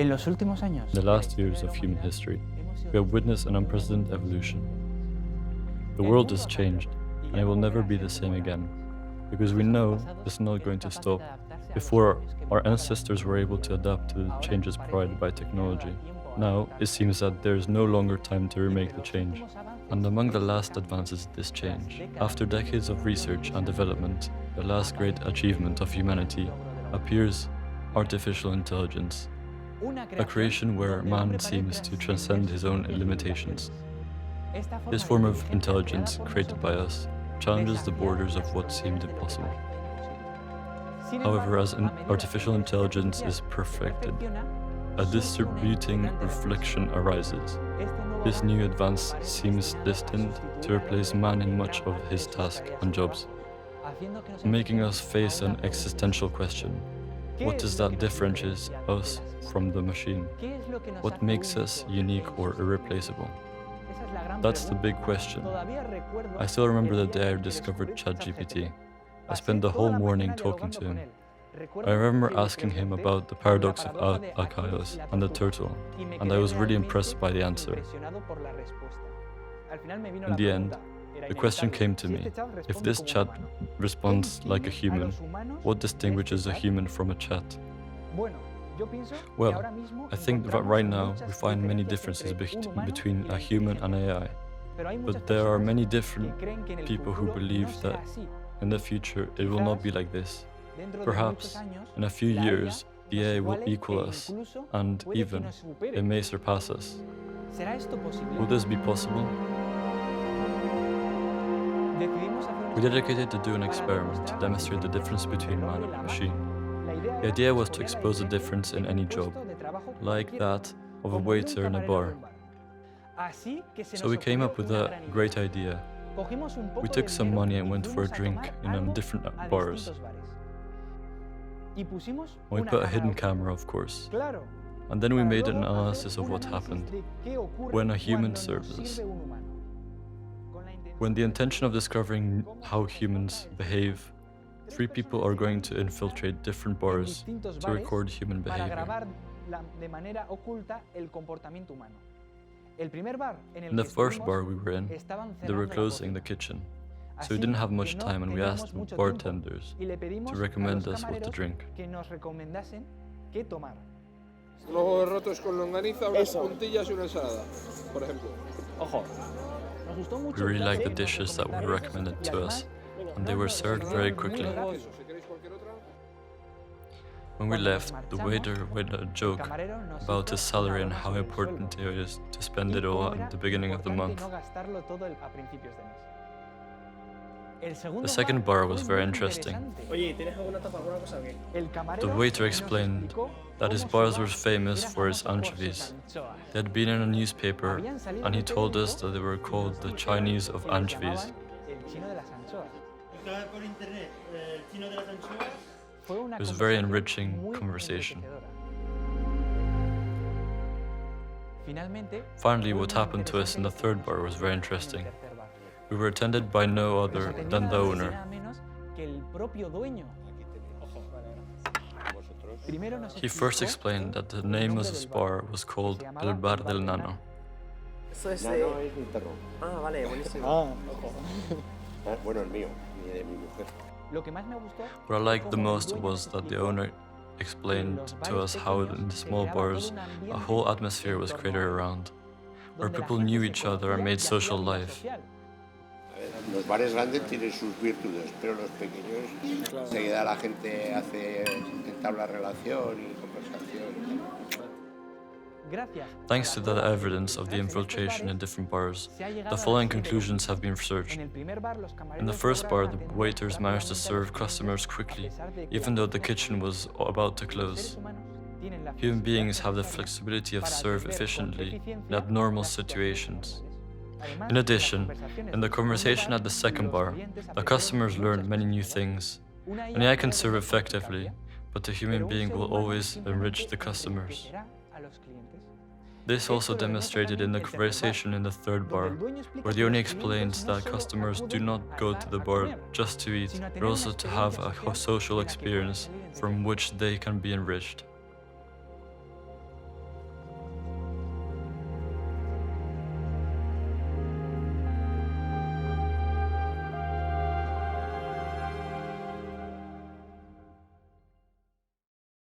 En los últimos años, In the last years of human history, we have witnessed an unprecedented evolution. The world has changed, and it will never be the same again, because we know it's not going to stop. Before, our ancestors were able to adapt to the changes provided by technology. Now, it seems that there is no longer time to remake the change. And among the last advances in this change, after decades of research and development, the last great achievement of humanity appears artificial intelligence, a creation where man seems to transcend his own limitations. This form of intelligence, created by us, challenges the borders of what seemed impossible. However, as artificial intelligence is perfected, a distributing reflection arises. This new advance seems destined to replace man in much of his tasks and jobs, making us face an existential question. What is that differentiates us from the machine? What makes us unique or irreplaceable? That's the big question. I still remember the day I discovered ChatGPT. I spent the whole morning talking to him. I remember asking him about the paradox of Alcaios and the turtle, and I was really impressed by the answer. In the end, the question came to me: if this chat responds like a human, what distinguishes a human from a chat? Well, I think that right now we find many differences between a human and AI, but there are many different people who believe that in the future it will not be like this. Perhaps in a few years the AI will equal us, and even it may surpass us. Will this be possible? We dedicated to do an experiment to demonstrate the difference between man and machine. The idea was to expose the difference in any job, like that of a waiter in a bar. So we came up with a great idea. We took some money and went for a drink in different bars. We put a hidden camera, of course, and then we made an analysis of what happened when a human serves us. When the intention of discovering how humans behave, 3 people are going to infiltrate different bars to record human behavior. In the first bar we were in, they were closing the kitchen, so we didn't have much time, and we asked the bartenders to recommend us what to drink. Huevos rotos con longaniza, unas puntillas y una ensalada, por ejemplo. We really liked the dishes that were recommended to us, and they were served very quickly. When we left, the waiter made a joke about his salary and how important it is to spend it all at the beginning of the month. The second bar was very interesting. The waiter explained that his bars were famous for its anchovies. They had been in a newspaper, and he told us that they were called the Chinese of anchovies. It was a very enriching conversation. Finally, what happened to us in the third bar was very interesting. We were attended by no other than the owner. He first explained that the name of this bar was called El Bar del Nano. What I liked the most was that the owner explained to us how in the small bars a whole atmosphere was created around, where people knew each other and made social life. Los bares grandes tienen sus virtudes, pero los pequeños, enseguida la gente entabla relación y conversación. Thanks to the evidence of the infiltration in different bars, the following conclusions have been researched. In the first bar, the waiters managed to serve customers quickly, even though the kitchen was about to close. Human beings have the flexibility of serve efficiently in abnormal situations. In addition, in the conversation at the second bar, the customers learned many new things. An AI can serve effectively, but the human being will always enrich the customers. This also demonstrated in the conversation in the third bar, where the owner explains that customers do not go to the bar just to eat, but also to have a social experience from which they can be enriched.